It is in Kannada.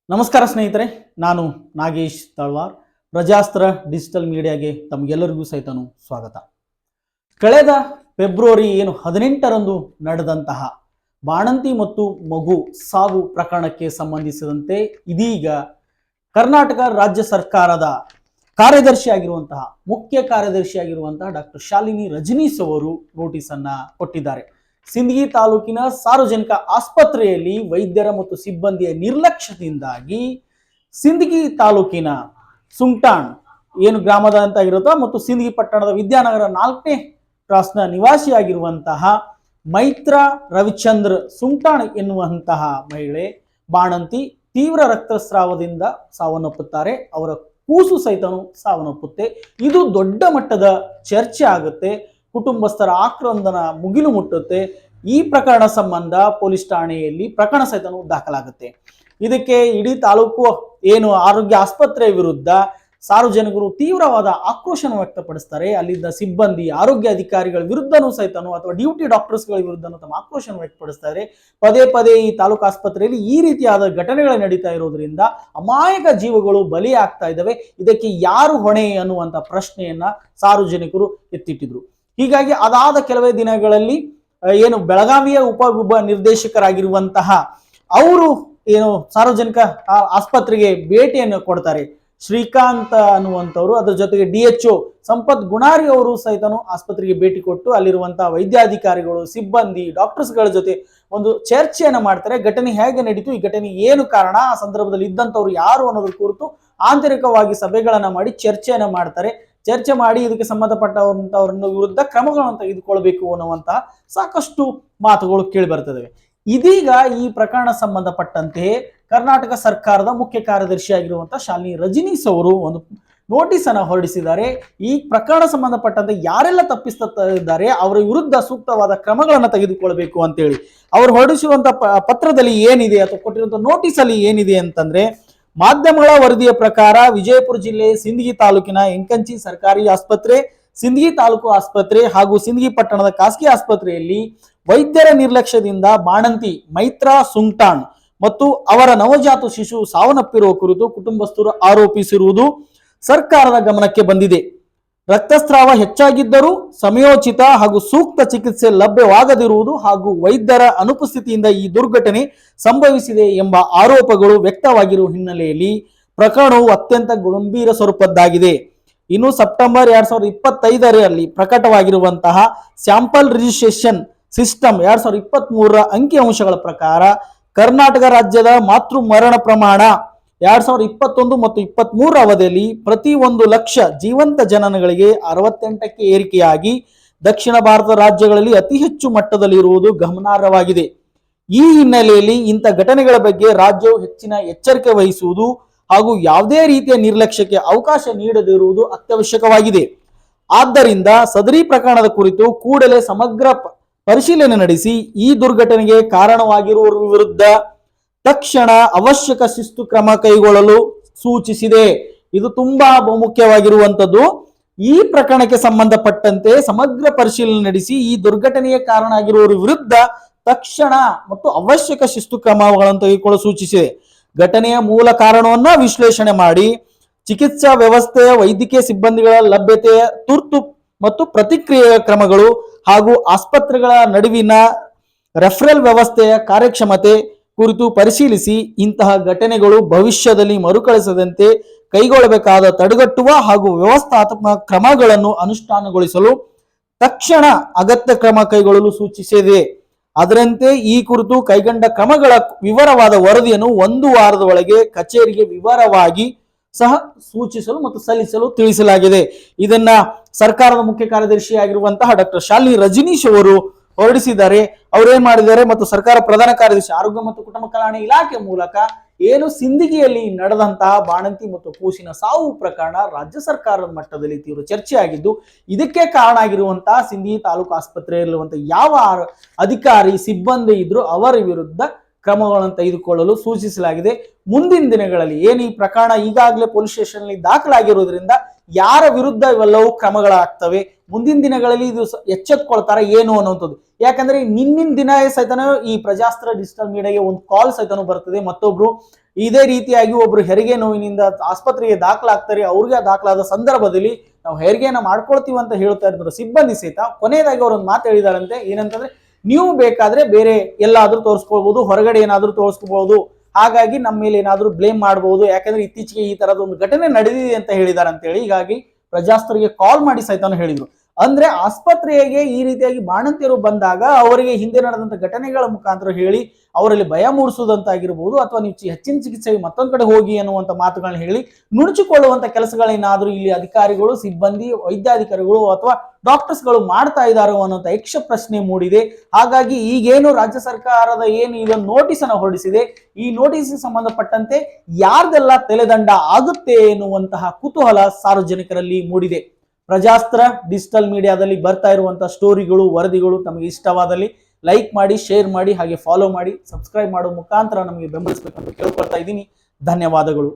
ನಮಸ್ಕಾರ ಸ್ನೇಹಿತರೆ, ನಾನು ನಾಗೇಶ್ ತಳವಾರ್. ಪ್ರಜಾಸ್ತ್ರ ಡಿಜಿಟಲ್ ಮೀಡಿಯಾಗೆ ತಮಗೆಲ್ಲರಿಗೂ ಸಹಿತನು ಸ್ವಾಗತ. ಕಳೆದ ಫೆಬ್ರವರಿ 18ರಂದು ನಡೆದಂತಹ ಬಾಣಂತಿ ಮತ್ತು ಮಗು ಸಾವು ಪ್ರಕರಣಕ್ಕೆ ಸಂಬಂಧಿಸಿದಂತೆ ಇದೀಗ ಕರ್ನಾಟಕ ರಾಜ್ಯ ಸರ್ಕಾರದ ಕಾರ್ಯದರ್ಶಿಯಾಗಿರುವಂತಹ ಮುಖ್ಯ ಕಾರ್ಯದರ್ಶಿಯಾಗಿರುವಂತಹ ಡಾಕ್ಟರ್ ಶಾಲಿನಿ ರಜನೀಶ್ ಅವರು ನೋಟಿಸ್ ಅನ್ನ ಕೊಟ್ಟಿದ್ದಾರೆ. ಸಿಂದಗಿ ತಾಲೂಕಿನ ಸಾರ್ವಜನಿಕ ಆಸ್ಪತ್ರೆಯಲ್ಲಿ ವೈದ್ಯರ ಮತ್ತು ಸಿಬ್ಬಂದಿಯ ನಿರ್ಲಕ್ಷ್ಯದಿಂದಾಗಿ ಸಿಂದಗಿ ತಾಲೂಕಿನ ಸುಂಟಾಣ್ ಏನು ಗ್ರಾಮದ ಅಂತ ಇರುತ್ತೋ ಮತ್ತು ಸಿಂದಗಿ ಪಟ್ಟಣದ ವಿದ್ಯಾನಗರ 4ನೇ ಕ್ರಾಸ್ನ ನಿವಾಸಿಯಾಗಿರುವಂತಹ ಮೈತ್ರ ರವಿಚಂದ್ರ ಸುಂಟಾಣ್ ಎನ್ನುವಂತಹ ಮಹಿಳೆ ಬಾಣಂತಿ ತೀವ್ರ ರಕ್ತಸ್ರಾವದಿಂದ ಸಾವನ್ನಪ್ಪುತ್ತಾರೆ. ಅವರ ಕೂಸು ಸಹಿತನು ಸಾವನ್ನಪ್ಪುತ್ತೆ. ಇದು ದೊಡ್ಡ ಮಟ್ಟದ ಚರ್ಚೆ ಆಗುತ್ತೆ. ಕುಟುಂಬಸ್ಥರ ಆಕ್ರಂದನ ಮುಗಿಲು ಮುಟ್ಟುತ್ತೆ. ಈ ಪ್ರಕರಣ ಸಂಬಂಧ ಪೊಲೀಸ್ ಠಾಣೆಯಲ್ಲಿ ಪ್ರಕರಣ ಸಹಿತನು ದಾಖಲಾಗುತ್ತೆ. ಇದಕ್ಕೆ ಇಡೀ ತಾಲೂಕು ಏನು ಆರೋಗ್ಯ ಆಸ್ಪತ್ರೆ ವಿರುದ್ಧ ಸಾರ್ವಜನಿಕರು ತೀವ್ರವಾದ ಆಕ್ರೋಶನ ವ್ಯಕ್ತಪಡಿಸ್ತಾರೆ. ಅಲ್ಲಿದ್ದ ಸಿಬ್ಬಂದಿ ಆರೋಗ್ಯ ಅಧಿಕಾರಿಗಳ ವಿರುದ್ಧನೂ ಸಹಿತನು ಅಥವಾ ಡ್ಯೂಟಿ ಡಾಕ್ಟರ್ಸ್ಗಳ ವಿರುದ್ಧನೂ ತಮ್ಮ ಆಕ್ರೋಶನ ವ್ಯಕ್ತಪಡಿಸ್ತಾರೆ. ಪದೇ ಪದೇ ಈ ತಾಲೂಕು ಆಸ್ಪತ್ರೆಯಲ್ಲಿ ಈ ರೀತಿಯಾದ ಘಟನೆಗಳು ನಡೀತಾ ಇರೋದ್ರಿಂದ ಅಮಾಯಕ ಜೀವಗಳು ಬಲಿಯಾಗ್ತಾ ಇದ್ದಾವೆ. ಇದಕ್ಕೆ ಯಾರು ಹೊಣೆ ಅನ್ನುವಂಥ ಪ್ರಶ್ನೆಯನ್ನ ಸಾರ್ವಜನಿಕರು ಎತ್ತಿಟ್ಟಿದ್ರು. ಹೀಗಾಗಿ ಅದಾದ ಕೆಲವೇ ದಿನಗಳಲ್ಲಿ ಏನು ಬೆಳಗಾವಿಯ ಉಪ ನಿರ್ದೇಶಕರಾಗಿರುವಂತಹ ಅವರು ಏನು ಸಾರ್ವಜನಿಕ ಆಸ್ಪತ್ರೆಗೆ ಭೇಟಿಯನ್ನು ಕೊಡ್ತಾರೆ. ಶ್ರೀಕಾಂತ್ ಅನ್ನುವಂಥವ್ರು, ಅದರ ಜೊತೆಗೆ DHO ಸಂಪತ್ ಗುಣಾರಿ ಅವರು ಸಹಿತನು ಆಸ್ಪತ್ರೆಗೆ ಭೇಟಿ ಕೊಟ್ಟು ಅಲ್ಲಿರುವಂತಹ ವೈದ್ಯಾಧಿಕಾರಿಗಳು, ಸಿಬ್ಬಂದಿ, ಡಾಕ್ಟರ್ಸ್ಗಳ ಜೊತೆ ಒಂದು ಚರ್ಚೆಯನ್ನು ಮಾಡ್ತಾರೆ. ಘಟನೆ ಹೇಗೆ ನಡೀತು, ಈ ಘಟನೆ ಏನು ಕಾರಣ, ಆ ಸಂದರ್ಭದಲ್ಲಿ ಇದ್ದಂಥವ್ರು ಯಾರು ಅನ್ನೋದ್ರ ಕುರಿತು ಆಂತರಿಕವಾಗಿ ಸಭೆಗಳನ್ನ ಮಾಡಿ ಚರ್ಚೆಯನ್ನು ಮಾಡ್ತಾರೆ. ಚರ್ಚೆ ಮಾಡಿ ಇದಕ್ಕೆ ಸಂಬಂಧಪಟ್ಟಂತವ್ರನ್ನ ವಿರುದ್ಧ ಕ್ರಮಗಳನ್ನು ತೆಗೆದುಕೊಳ್ಬೇಕು ಅನ್ನುವಂತಹ ಸಾಕಷ್ಟು ಮಾತುಗಳು ಕೇಳಿ ಬರ್ತದೆ. ಇದೀಗ ಈ ಪ್ರಕರಣ ಸಂಬಂಧಪಟ್ಟಂತೆ ಕರ್ನಾಟಕ ಸರ್ಕಾರದ ಮುಖ್ಯ ಕಾರ್ಯದರ್ಶಿಯಾಗಿರುವಂತಹ ಶಾಲಿನಿ ರಜನೀಶ್ ಅವರು ಒಂದು ನೋಟಿಸ್ ಅನ್ನು ಹೊರಡಿಸಿದ್ದಾರೆ. ಈ ಪ್ರಕರಣ ಸಂಬಂಧಪಟ್ಟಂತೆ ಯಾರೆಲ್ಲ ತಪ್ಪಿಸುತ್ತಿದ್ದಾರೆ ಅವರ ವಿರುದ್ಧ ಸೂಕ್ತವಾದ ಕ್ರಮಗಳನ್ನು ತೆಗೆದುಕೊಳ್ಬೇಕು ಅಂತೇಳಿ ಅವರು ಹೊರಡಿಸಿರುವಂತಹ ಪತ್ರದಲ್ಲಿ ಏನಿದೆ ಅಥವಾ ಕೊಟ್ಟಿರುವಂತಹ ನೋಟಿಸ್ ಅಲ್ಲಿ ಏನಿದೆ ಅಂತಂದ್ರೆ, ಮಾಧ್ಯಮಗಳ ವರದಿಯ ಪ್ರಕಾರ ವಿಜಯಪುರ ಜಿಲ್ಲೆ ಸಿಂದಗಿ ತಾಲೂಕಿನ ಎಂಕಂಚಿ ಸರ್ಕಾರಿ ಆಸ್ಪತ್ರೆ, ಸಿಂದಗಿ ತಾಲೂಕು ಆಸ್ಪತ್ರೆ ಹಾಗೂ ಸಿಂದಗಿ ಪಟ್ಟಣದ ಖಾಸಗಿ ಆಸ್ಪತ್ರೆಯಲ್ಲಿ ವೈದ್ಯರ ನಿರ್ಲಕ್ಷ್ಯದಿಂದ ಬಾಣಂತಿ ಮೈತ್ರಾ ಸುಂಟಾಣ್ ಮತ್ತು ಅವರ ನವಜಾತ ಶಿಶು ಸಾವನ್ನಪ್ಪಿರುವ ಕುರಿತು ಕುಟುಂಬಸ್ಥರು ಆರೋಪಿಸಿರುವುದು ಸರ್ಕಾರದ ಗಮನಕ್ಕೆ ಬಂದಿದೆ. ರಕ್ತಸ್ರಾವ ಹೆಚ್ಚಾಗಿದ್ದರೂ ಸಮಯೋಚಿತ ಹಾಗೂ ಸೂಕ್ತ ಚಿಕಿತ್ಸೆ ಲಭ್ಯವಾಗದಿರುವುದು ಹಾಗೂ ವೈದ್ಯರ ಅನುಪಸ್ಥಿತಿಯಿಂದ ಈ ದುರ್ಘಟನೆ ಸಂಭವಿಸಿದೆ ಎಂಬ ಆರೋಪಗಳು ವ್ಯಕ್ತವಾಗಿರುವ ಹಿನ್ನೆಲೆಯಲ್ಲಿ ಪ್ರಕರಣವು ಅತ್ಯಂತ ಗಂಭೀರ ಸ್ವರೂಪದ್ದಾಗಿದೆ. ಇನ್ನು ಸೆಪ್ಟೆಂಬರ್ 2025ರಲ್ಲಿ ಪ್ರಕಟವಾಗಿರುವಂತಹ ಸ್ಯಾಂಪಲ್ ರಿಜಿಸ್ಟ್ರೇಷನ್ ಸಿಸ್ಟಮ್ 2023ರ ಅಂಕಿಅಂಶಗಳ ಪ್ರಕಾರ ಕರ್ನಾಟಕ ರಾಜ್ಯದ ಮಾತೃ ಮರಣ ಪ್ರಮಾಣ 2021 ಮತ್ತು 23ರ ಅವಧಿಯಲ್ಲಿ ಪ್ರತಿ 1 ಲಕ್ಷ ಜೀವಂತ ಜನನಗಳಿಗೆ 68ಕ್ಕೆ ಏರಿಕೆಯಾಗಿ ದಕ್ಷಿಣ ಭಾರತ ರಾಜ್ಯಗಳಲ್ಲಿ ಅತಿ ಹೆಚ್ಚು ಮಟ್ಟದಲ್ಲಿ ಇರುವುದು ಗಮನಾರ್ಹವಾಗಿದೆ. ಈ ಹಿನ್ನೆಲೆಯಲ್ಲಿ ಇಂಥ ಘಟನೆಗಳ ಬಗ್ಗೆ ರಾಜ್ಯವು ಹೆಚ್ಚಿನ ಎಚ್ಚರಿಕೆ ವಹಿಸುವುದು ಹಾಗೂ ಯಾವುದೇ ರೀತಿಯ ನಿರ್ಲಕ್ಷ್ಯಕ್ಕೆ ಅವಕಾಶ ನೀಡದಿರುವುದು ಅತ್ಯವಶ್ಯಕವಾಗಿದೆ. ಆದ್ದರಿಂದ ಸದರಿ ಪ್ರಕರಣದ ಕುರಿತು ಕೂಡಲೇ ಸಮಗ್ರ ಪರಿಶೀಲನೆ ನಡೆಸಿ ಈ ದುರ್ಘಟನೆಗೆ ಕಾರಣವಾಗಿರುವವರ ವಿರುದ್ಧ ತಕ್ಷಣ ಅವಶ್ಯಕ ಶಿಸ್ತು ಕ್ರಮ ಕೈಗೊಳ್ಳಲು ಸೂಚಿಸಿದೆ. ಇದು ತುಂಬಾ ಬಹುಮುಖ್ಯವಾಗಿರುವಂತದ್ದು. ಈ ಪ್ರಕರಣಕ್ಕೆ ಸಂಬಂಧಪಟ್ಟಂತೆ ಸಮಗ್ರ ಪರಿಶೀಲನೆ ನಡೆಸಿ ಈ ದುರ್ಘಟನೆಯ ಕಾರಣ ಆಗಿರುವವರ ವಿರುದ್ಧ ತಕ್ಷಣ ಮತ್ತು ಅವಶ್ಯಕ ಶಿಸ್ತು ಕ್ರಮಗಳನ್ನು ತೆಗೆದುಕೊಳ್ಳಲು ಸೂಚಿಸಿದೆ. ಘಟನೆಯ ಮೂಲ ಕಾರಣವನ್ನ ವಿಶ್ಲೇಷಣೆ ಮಾಡಿ ಚಿಕಿತ್ಸಾ ವ್ಯವಸ್ಥೆ, ವೈದ್ಯಕೀಯ ಸಿಬ್ಬಂದಿಗಳ ಲಭ್ಯತೆ, ತುರ್ತು ಮತ್ತು ಪ್ರತಿಕ್ರಿಯೆಯ ಕ್ರಮಗಳು ಹಾಗೂ ಆಸ್ಪತ್ರೆಗಳ ನಡುವಿನ ರೆಫರಲ್ ವ್ಯವಸ್ಥೆಯ ಕಾರ್ಯಕ್ಷಮತೆ ಕುರಿತು ಪರಿಶೀಲಿಸಿ ಇಂತಹ ಘಟನೆಗಳು ಭವಿಷ್ಯದಲ್ಲಿ ಮರುಕಳಿಸದಂತೆ ಕೈಗೊಳ್ಳಬೇಕಾದ ತಡೆಗಟ್ಟುವ ಹಾಗೂ ವ್ಯವಸ್ಥಾತ್ಮಕ ಕ್ರಮಗಳನ್ನು ಅನುಷ್ಠಾನಗೊಳಿಸಲು ತಕ್ಷಣ ಅಗತ್ಯ ಕ್ರಮ ಕೈಗೊಳ್ಳಲು ಸೂಚಿಸಿದೆ. ಅದರಂತೆ ಈ ಕುರಿತು ಕೈಗೊಂಡ ಕ್ರಮಗಳ ವಿವರವಾದ ವರದಿಯನ್ನು 1 ವಾರದ ಒಳಗೆ ಕಚೇರಿಗೆ ವಿವರವಾಗಿ ಸಹ ಸೂಚಿಸಲು ಮತ್ತು ಸಲ್ಲಿಸಲು ತಿಳಿಸಲಾಗಿದೆ. ಇದನ್ನ ಸರ್ಕಾರದ ಮುಖ್ಯ ಕಾರ್ಯದರ್ಶಿಯಾಗಿರುವಂತಹ ಡಾಕ್ಟರ್ ಶಾಲಿನಿ ರಜನೀಶ್ ಅವರು ಹೊರಡಿಸಿದ್ದಾರೆ. ಅವ್ರೇನ್ ಮಾಡಿದ್ದಾರೆ ಮತ್ತು ಸರ್ಕಾರ ಪ್ರಧಾನ ಕಾರ್ಯದರ್ಶಿ ಆರೋಗ್ಯ ಮತ್ತು ಕುಟುಂಬ ಕಲ್ಯಾಣ ಇಲಾಖೆ ಮೂಲಕ ಏನು ಸಿಂದಗಿಯಲ್ಲಿ ನಡೆದಂತಹ ಬಾಣಂತಿ ಮತ್ತು ಕೂಸಿನ ಸಾವು ಪ್ರಕರಣ ರಾಜ್ಯ ಸರ್ಕಾರದ ಮಟ್ಟದಲ್ಲಿ ತೀವ್ರ ಚರ್ಚೆ ಆಗಿದ್ದು, ಇದಕ್ಕೆ ಕಾರಣ ಆಗಿರುವಂತಹ ಸಿಂದಗಿ ತಾಲೂಕು ಆಸ್ಪತ್ರೆಯಲ್ಲಿರುವಂತಹ ಯಾವ ಅಧಿಕಾರಿ ಸಿಬ್ಬಂದಿ ಇದ್ರು ಅವರ ವಿರುದ್ಧ ಕ್ರಮಗಳನ್ನು ತೆಗೆದುಕೊಳ್ಳಲು ಸೂಚಿಸಲಾಗಿದೆ. ಮುಂದಿನ ದಿನಗಳಲ್ಲಿ ಏನು ಈ ಪ್ರಕರಣ ಈಗಾಗಲೇ ಪೊಲೀಸ್ ಸ್ಟೇಷನ್ ದಾಖಲಾಗಿರುವುದರಿಂದ ಯಾರ ವಿರುದ್ಧ ಇವೆಲ್ಲವೂ ಕ್ರಮಗಳಾಗ್ತವೆ, ಮುಂದಿನ ದಿನಗಳಲ್ಲಿ ಇದು ಎಚ್ಚೆತ್ಕೊಳ್ತಾರ ಏನು ಅನ್ನುವಂಥದ್ದು. ಯಾಕಂದ್ರೆ ನಿನ್ನಿನ ದಿನ ಸಹಿತನೂ ಈ ಪ್ರಜಾಸ್ತ್ರ ಡಿಜಿಟಲ್ ಮೀಡಿಯಾಗೆ ಒಂದು ಕಾಲ್ ಸಹಿತನೂ ಬರ್ತದೆ. ಮತ್ತೊಬ್ರು ಇದೇ ರೀತಿಯಾಗಿ ಒಬ್ರು ಹೆರಿಗೆ ನೋವಿನಿಂದ ಆಸ್ಪತ್ರೆಗೆ ದಾಖಲಾಗ್ತಾರೆ. ಅವ್ರಿಗೆ ದಾಖಲಾದ ಸಂದರ್ಭದಲ್ಲಿ ನಾವು ಹೆರಿಗೆಯನ್ನ ಮಾಡ್ಕೊಳ್ತೀವಿ ಅಂತ ಹೇಳ್ತಾ ಇದ್ರು ಸಿಬ್ಬಂದಿ ಸಹಿತ ಕೊನೆಯದಾಗಿ ಅವರೊಂದು ಮಾತು ಹೇಳಿದಾರಂತೆ. ಏನಂತಂದ್ರೆ, ನೀವು ಬೇಕಾದ್ರೆ ಬೇರೆ ಎಲ್ಲಾದ್ರೂ ತೋರಿಸ್ಕೊಳ್ಬಹುದು, ಹೊರಗಡೆ ಏನಾದ್ರೂ ತೋರಿಸ್ಕೋಬಹುದು, ಹಾಗಾಗಿ ನಮ್ಮ ಮೇಲೆ ಏನಾದ್ರೂ ಬ್ಲೇಮ್ ಮಾಡಬಹುದು, ಯಾಕಂದ್ರೆ ಇತ್ತೀಚೆಗೆ ಈ ತರದ ಒಂದು ಘಟನೆ ನಡೆದಿದೆ ಅಂತ ಹೇಳಿದಾರೆ ಅಂತ ಹೇಳಿ ಹೀಗಾಗಿ ಪ್ರಜಾಸ್ತ್ರಿಗೆ ಕಾಲ್ ಮಾಡಿ ಸಹಿತ ಹೇಳಿದ್ರು. ಅಂದ್ರೆ ಆಸ್ಪತ್ರೆಗೆ ಈ ರೀತಿಯಾಗಿ ಬಾಣಂತಿಯರು ಬಂದಾಗ ಅವರಿಗೆ ಹಿಂದೆ ನಡೆದಂತ ಘಟನೆಗಳ ಮುಖಾಂತರ ಹೇಳಿ ಅವರಲ್ಲಿ ಭಯ ಮೂಡಿಸುವುದಂತಾಗಿರ್ಬೋದು, ಅಥವಾ ನೀವು ಹೆಚ್ಚಿನ ಚಿಕಿತ್ಸೆಗೆ ಮತ್ತೊಂದು ಕಡೆ ಹೋಗಿ ಅನ್ನುವಂಥ ಮಾತುಗಳನ್ನ ಹೇಳಿ ನುಣುಚಿಕೊಳ್ಳುವಂತ ಕೆಲಸಗಳೇನಾದ್ರೂ ಇಲ್ಲಿ ಅಧಿಕಾರಿಗಳು, ಸಿಬ್ಬಂದಿ, ವೈದ್ಯಾಧಿಕಾರಿಗಳು ಅಥವಾ ಡಾಕ್ಟರ್ಸ್ಗಳು ಮಾಡ್ತಾ ಇದ್ದಾರೋ ಅನ್ನೋಂಥ ಯಕ್ಷ ಪ್ರಶ್ನೆ ಮೂಡಿದೆ. ಹಾಗಾಗಿ ಈಗೇನು ರಾಜ್ಯ ಸರ್ಕಾರದ ಏನು ಇದನ್ನು ನೋಟಿಸ್ ಅನ್ನು ಹೊರಡಿಸಿದೆ, ಈ ನೋಟಿಸ್ ಸಂಬಂಧಪಟ್ಟಂತೆ ಯಾರ್ದೆಲ್ಲ ತಲೆದಂಡ ಆಗುತ್ತೆ ಎನ್ನುವಂತಹ ಕುತೂಹಲ ಸಾರ್ವಜನಿಕರಲ್ಲಿ ಮೂಡಿದೆ. ಪ್ರಜಾಸ್ತ್ರ ಡಿಜಿಟಲ್ ಮೀಡಿಯಾದಲ್ಲಿ ಬರ್ತಾ ಇರುವಂತಹ ಸ್ಟೋರಿಗಳು, ವರದಿಗಳು ತಮಗೆ ಇಷ್ಟವಾದಲ್ಲಿ ಲೈಕ್ ಮಾಡಿ, ಶೇರ್ ಮಾಡಿ, ಹಾಗೆ ಫಾಲೋ ಮಾಡಿ, ಸಬ್ಸ್ಕ್ರೈಬ್ ಮಾಡೋ ಮುಖಾಂತರ ನಮಗೆ ಬೆಂಬಲಿಸಬೇಕಂತ ಕೇಳ್ಕೊಳ್ತಾ ಇದ್ದೀನಿ. ಧನ್ಯವಾದಗಳು.